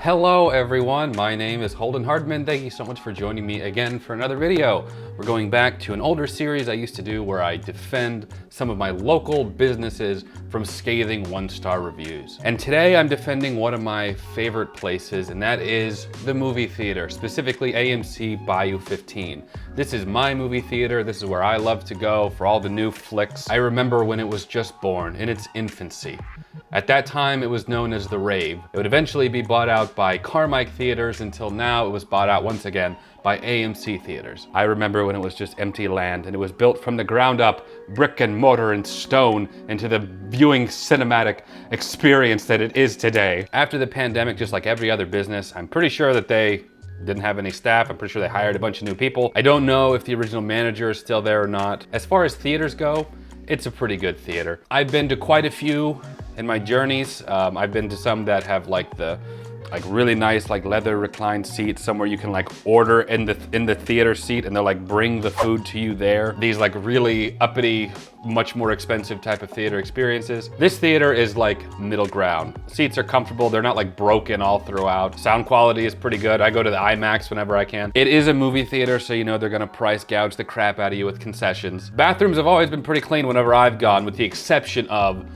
Hello everyone, my name is Holden Hardman. Thank you so much for joining me again for another video. We're going back to an older series I used to do where I defend some of my local businesses from scathing 1-star reviews. And today I'm defending one of my favorite places, and that is the movie theater, specifically AMC Bayou 15. This is my movie theater. This is where I love to go for all the new flicks. I remember when it was just born, in its infancy. At that time, it was known as the Rave. It would eventually be bought out by Carmike Theaters until now it was bought out once again by AMC Theaters. I remember when it was just empty land and it was built from the ground up, brick and mortar and stone, into the viewing cinematic experience that it is today. After the pandemic, just like every other business, I'm pretty sure that they didn't have any staff. I'm pretty sure they hired a bunch of new people. I don't know if the original manager is still there or not. As far as theaters go, it's a pretty good theater. I've been to quite a few in my journeys. I've been to some that have like really nice leather reclined seats, somewhere you can order in the theater seat and they'll bring the food to you there. These really uppity, much more expensive type of theater experiences. This theater is middle ground. Seats are comfortable, they're not broken all throughout. Sound quality is pretty good. I go to the IMAX whenever I can. It is a movie theater, so you know they're gonna price gouge the crap out of you with concessions. Bathrooms have always been pretty clean whenever I've gone, with the exception of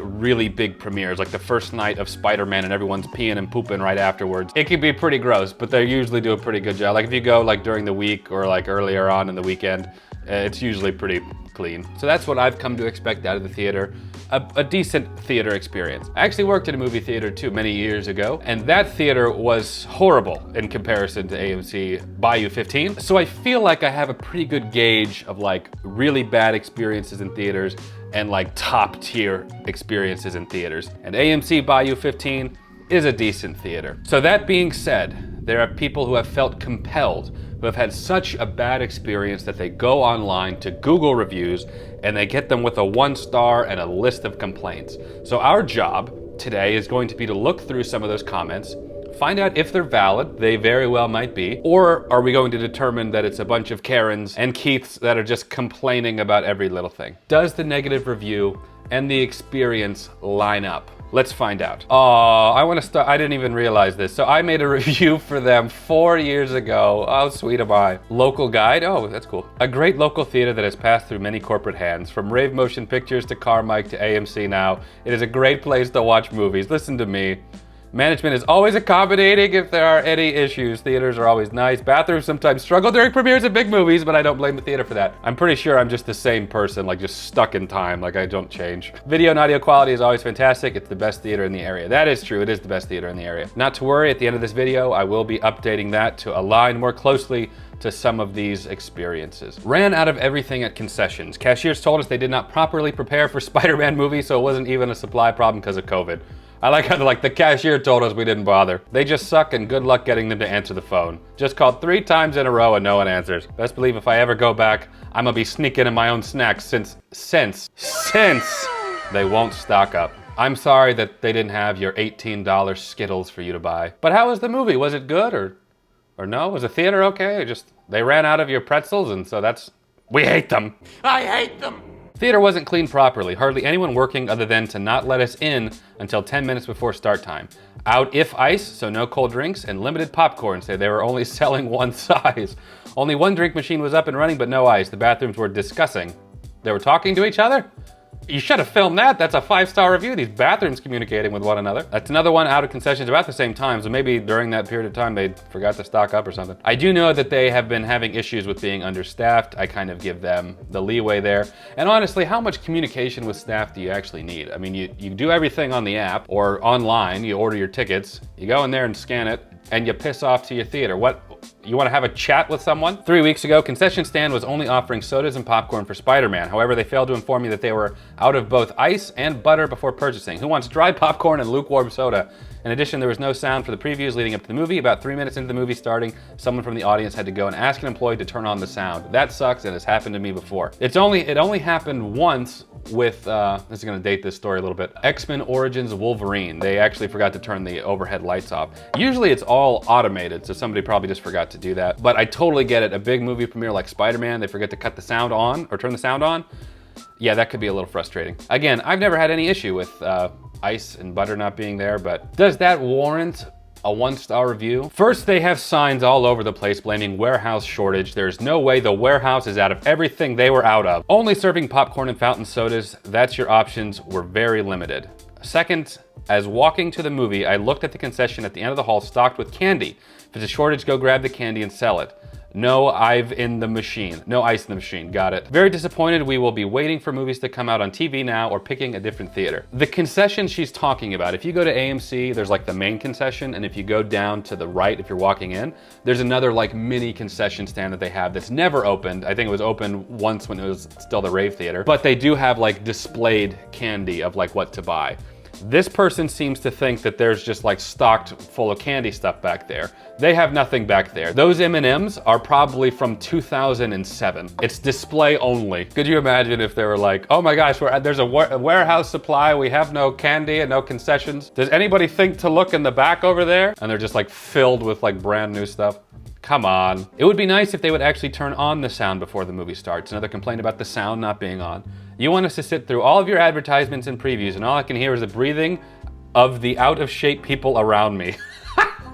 really big premieres, like the first night of Spider-Man and everyone's peeing and pooping right afterwards. It can be pretty gross, but they usually do a pretty good job. If you go during the week or earlier on in the weekend, it's usually pretty clean. So that's what I've come to expect out of the theater. A decent theater experience. I actually worked at a movie theater too many years ago, and that theater was horrible in comparison to AMC Bayou 15. So I feel like I have a pretty good gauge of really bad experiences in theaters and top tier experiences in theaters. And AMC Bayou 15 is a decent theater. So that being said, there are people who have felt compelled, who have had such a bad experience that they go online to Google reviews and they get them with a 1-star and a list of complaints. So our job today is going to be to look through some of those comments, find out if they're valid, they very well might be, or are we going to determine that it's a bunch of Karens and Keiths that are just complaining about every little thing? Does the negative review and the experience line up? Let's find out. Oh, I didn't even realize this. So I made a review for them 4 years ago. How sweet am I? Local guide, oh, that's cool. A great local theater that has passed through many corporate hands, from Rave Motion Pictures to Carmike to AMC now. It is a great place to watch movies. Listen to me. Management is always accommodating if there are any issues. Theaters are always nice. Bathrooms sometimes struggle during premieres of big movies, but I don't blame the theater for that. I'm pretty sure I'm just the same person, just stuck in time, I don't change. Video and audio quality is always fantastic. It's the best theater in the area. That is true, it is the best theater in the area. Not to worry, at the end of this video, I will be updating that to align more closely to some of these experiences. Ran out of everything at concessions. Cashiers told us they did not properly prepare for Spider-Man movie, so it wasn't even a supply problem because of COVID. I like how the cashier told us we didn't bother. They just suck, and good luck getting them to answer the phone. Just called 3 times in a row and no one answers. Best believe if I ever go back, I'm gonna be sneaking in my own snacks since they won't stock up. I'm sorry that they didn't have your $18 Skittles for you to buy. But how was the movie? Was it good or no? Was the theater okay? Or just they ran out of your pretzels, and so we hate them. I hate them. Theater wasn't cleaned properly. Hardly anyone working other than to not let us in until 10 minutes before start time. Out if ice, so no cold drinks, and limited popcorn, say they were only selling one size. Only one drink machine was up and running, but no ice. The bathrooms were discussing. They were talking to each other? You should have filmed that. That's a 5-star review. These bathrooms communicating with one another. That's another one out of concessions about the same time, so maybe during that period of time they forgot to stock up or something. I do know that they have been having issues with being understaffed. I kind of give them the leeway there. And honestly, how much communication with staff do you actually need? I mean, you do everything on the app or online. You order your tickets, you go in there and scan it, and you piss off to your theater. What? You want to have a chat with someone? 3 weeks ago, concession stand was only offering sodas and popcorn for Spider-Man. However, they failed to inform me that they were out of both ice and butter before purchasing. Who wants dry popcorn and lukewarm soda? In addition, there was no sound for the previews leading up to the movie. About 3 minutes into the movie starting, someone from the audience had to go and ask an employee to turn on the sound. That sucks, and it's happened to me before. It only happened once with, this is gonna date this story a little bit, X-Men Origins Wolverine. They actually forgot to turn the overhead lights off. Usually it's all automated, so somebody probably just forgot to do that. But I totally get it. A big movie premiere like Spider-Man, they forget to cut the sound on or turn the sound on. Yeah, that could be a little frustrating. Again, I've never had any issue with ice and butter not being there, but does that warrant a 1-star review. First, they have signs all over the place blaming warehouse shortage. There's no way the warehouse is out of everything they were out of. Only serving popcorn and fountain sodas, that's your options, were very limited. Second, as walking to the movie, I looked at the concession at the end of the hall stocked with candy. If it's a shortage, go grab the candy and sell it. No ice in the machine. No ice in the machine. Got it. Very disappointed. We will be waiting for movies to come out on TV now or picking a different theater. The concession she's talking about, if you go to AMC, there's like the main concession, and if you go down to the right, if you're walking in, there's another like mini concession stand that they have that's never opened. I think it was open once when it was still the Rave Theater, but they do have like displayed candy of like what to buy. This person seems to think that there's just like stocked full of candy stuff back there. They have nothing back there. Those M&Ms are probably from 2007. It's display only. Could you imagine if they were like, oh my gosh, there's a warehouse supply, we have no candy and no concessions. Does anybody think to look in the back over there? And they're just like filled with like brand new stuff. Come on. It would be nice if they would actually turn on the sound before the movie starts. Another complaint about the sound not being on. You want us to sit through all of your advertisements and previews, and all I can hear is the breathing of the out-of-shape people around me.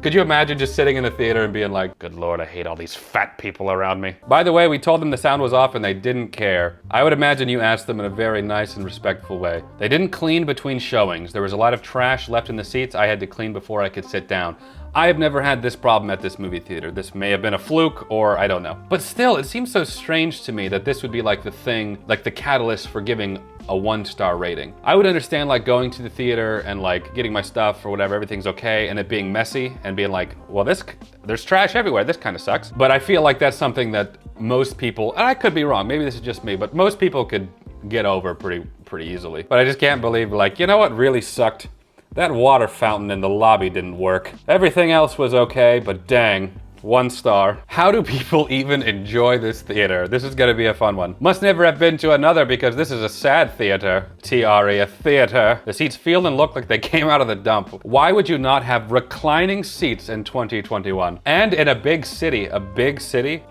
Could you imagine just sitting in the theater and being like, good Lord, I hate all these fat people around me. By the way, we told them the sound was off and they didn't care. I would imagine you asked them in a very nice and respectful way. They didn't clean between showings. There was a lot of trash left in the seats I had to clean before I could sit down. I have never had this problem at this movie theater. This may have been a fluke or I don't know. But still, it seems so strange to me that this would be like the thing, like the catalyst for giving a 1-star rating. I would understand like going to the theater and like getting my stuff or whatever, everything's okay, and it being messy and being like, well, there's trash everywhere, this kind of sucks. But I feel like that's something that most people, and I could be wrong, maybe this is just me, but most people could get over pretty easily. But I just can't believe, like, you know what really sucked? That water fountain in the lobby didn't work. Everything else was okay, but dang, 1 star. How do people even enjoy this theater? This is gonna be a fun one. Must never have been to another because this is a sad theater. TRE, a theater. The seats feel and look like they came out of the dump. Why would you not have reclining seats in 2021? And in a big city,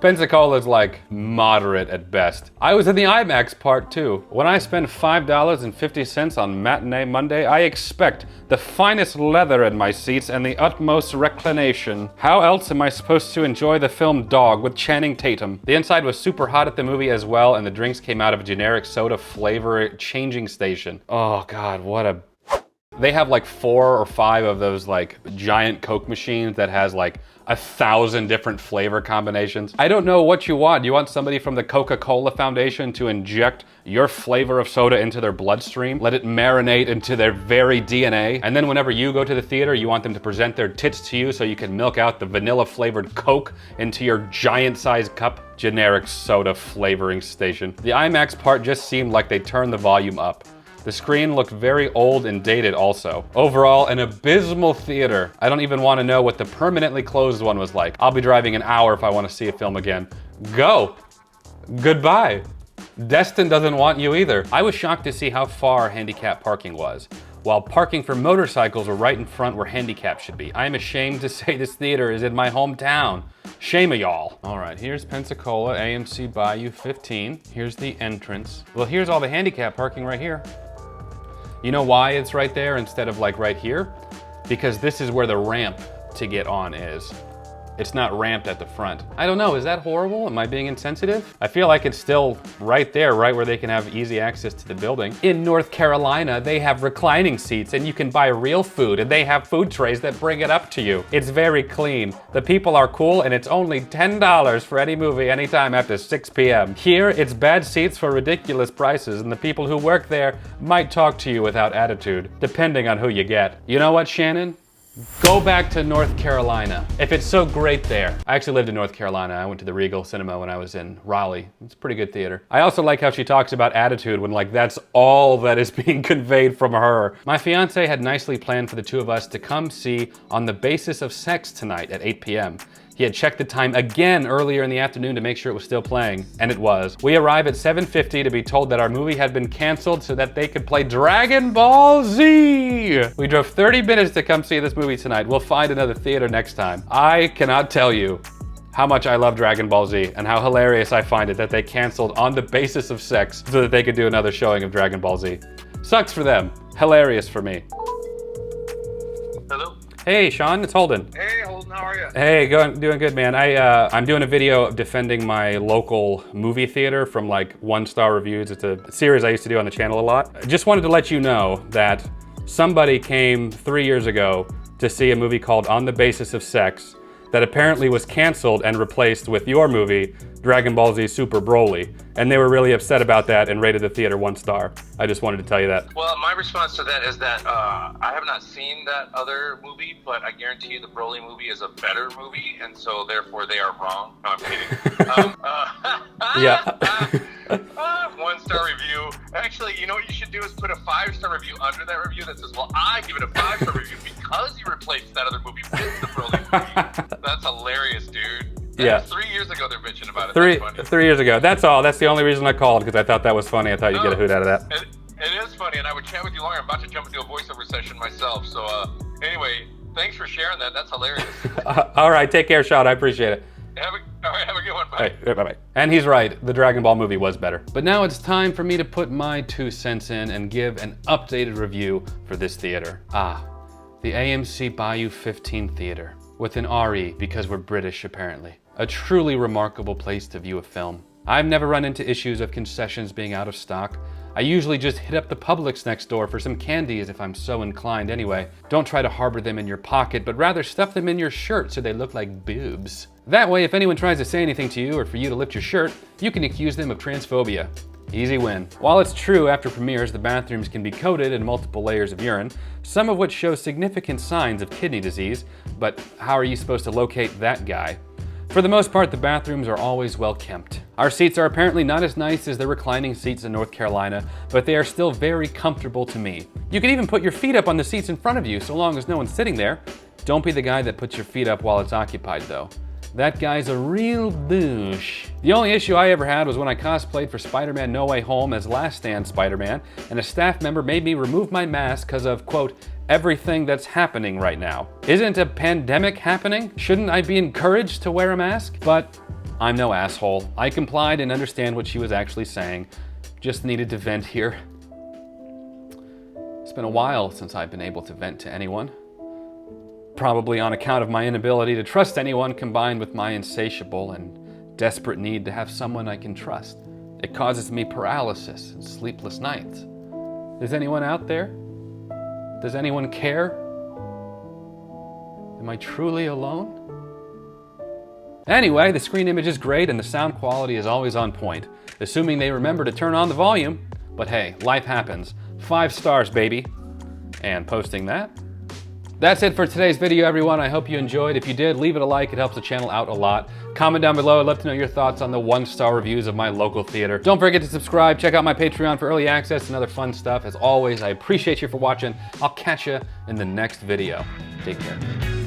Pensacola is like moderate at best. I was in the IMAX part too. When I spend $5.50 on Matinee Monday, I expect the finest leather in my seats and the utmost reclination. How else am I supposed to enjoy the film Dog with Channing Tatum? The inside was super hot at the movie as well, and the drinks came out of a generic soda flavor changing station. Oh God, what a... They have like 4 or 5 of those like giant Coke machines that has like 1,000 different flavor combinations. I don't know what you want. You want somebody from the Coca-Cola Foundation to inject your flavor of soda into their bloodstream, let it marinate into their very DNA, and then whenever you go to the theater, you want them to present their tits to you so you can milk out the vanilla flavored Coke into your giant sized cup. Generic soda flavoring station. The IMAX part just seemed like they turned the volume up. The screen looked very old and dated also. Overall, an abysmal theater. I don't even want to know what the permanently closed one was like. I'll be driving an hour if I want to see a film again. Go. Goodbye. Destin doesn't want you either. I was shocked to see how far handicap parking was. While parking for motorcycles were right in front where handicap should be. I am ashamed to say this theater is in my hometown. Shame of y'all. All right, here's Pensacola AMC Bayou 15. Here's the entrance. Well, here's all the handicap parking right here. You know why it's right there instead of like right here? Because this is where the ramp to get on is. It's not ramped at the front. I don't know, is that horrible? Am I being insensitive? I feel like it's still right there, right where they can have easy access to the building. In North Carolina, they have reclining seats and you can buy real food and they have food trays that bring it up to you. It's very clean. The people are cool and it's only $10 for any movie anytime after 6 p.m. Here, it's bad seats for ridiculous prices and the people who work there might talk to you without attitude, depending on who you get. You know what, Shannon? Go back to North Carolina, if it's so great there. I actually lived in North Carolina. I went to the Regal Cinema when I was in Raleigh. It's a pretty good theater. I also like how she talks about attitude when like that's all that is being conveyed from her. My fiance had nicely planned for the two of us to come see On the Basis of Sex tonight at 8 p.m. He had checked the time again earlier in the afternoon to make sure it was still playing, and it was. We arrive at 7:50 to be told that our movie had been canceled so that they could play Dragonball Z. We drove 30 minutes to come see this movie tonight. We'll find another theater next time. I cannot tell you how much I love Dragon Ball Z and how hilarious I find it that they canceled On the Basis of Sex so that they could do another showing of Dragon Ball Z. Sucks for them. Hilarious for me. Hello? Hey, Sean, it's Holden. Hey, Holden, how are you? Hey, doing good, man. I'm doing a video defending my local movie theater from like 1-star reviews. It's a series I used to do on the channel a lot. I just wanted to let you know that somebody came 3 years ago to see a movie called On the Basis of Sex that apparently was canceled and replaced with your movie, Dragonball Z Super Broly. And they were really upset about that and rated the theater 1 star. I just wanted to tell you that. Well, my response to that is that I have not seen that other movie, but I guarantee you the Broly movie is a better movie, and so therefore they are wrong. No, I'm kidding. Yeah. 1-star review. Actually, you know what you should do is put a 5-star review under that review that says, well, I give it a 5-star review because you replaced that other movie with the Broly movie. That's hilarious, dude. Yeah. 3 years ago they're bitching about it. Three years ago. That's all. That's the only reason I called, because I thought that was funny. I thought you'd get a hoot out of that. It is funny, and I would chat with you longer. I'm about to jump into a voiceover session myself. So anyway, thanks for sharing that. That's hilarious. All right, take care, Sean. I appreciate it. Have a good one. Bye. Hey, bye-bye. And he's right. The Dragon Ball movie was better. But now it's time for me to put my 2 cents in and give an updated review for this theater. The AMC Bayou 15 Theater, with an RE because we're British apparently. A truly remarkable place to view a film. I've never run into issues of concessions being out of stock. I usually just hit up the Publix next door for some candies if I'm so inclined anyway. Don't try to harbor them in your pocket, but rather stuff them in your shirt so they look like boobs. That way, if anyone tries to say anything to you or for you to lift your shirt, you can accuse them of transphobia. Easy win. While it's true after premieres the bathrooms can be coated in multiple layers of urine, some of which show significant signs of kidney disease, but how are you supposed to locate that guy? For the most part, the bathrooms are always well kept. Our seats are apparently not as nice as the reclining seats in North Carolina, but they are still very comfortable to me. You can even put your feet up on the seats in front of you so long as no one's sitting there. Don't be the guy that puts your feet up while it's occupied though. That guy's a real douche. The only issue I ever had was when I cosplayed for Spider-Man No Way Home as Last Stand Spider-Man, and a staff member made me remove my mask because of, quote, everything that's happening right now. Isn't a pandemic happening? Shouldn't I be encouraged to wear a mask? But I'm no asshole. I complied and understand what she was actually saying. Just needed to vent here. It's been a while since I've been able to vent to anyone. Probably on account of my inability to trust anyone combined with my insatiable and desperate need to have someone I can trust. It causes me paralysis and sleepless nights. Is anyone out there? Does anyone care? Am I truly alone? Anyway, the screen image is great and the sound quality is always on point, assuming they remember to turn on the volume. But hey, life happens. 5 stars, baby. And posting that. That's it for today's video, everyone. I hope you enjoyed. If you did, leave it a like. It helps the channel out a lot. Comment down below. I'd love to know your thoughts on the 1-star reviews of my local theater. Don't forget to subscribe. Check out my Patreon for early access and other fun stuff. As always, I appreciate you for watching. I'll catch you in the next video. Take care.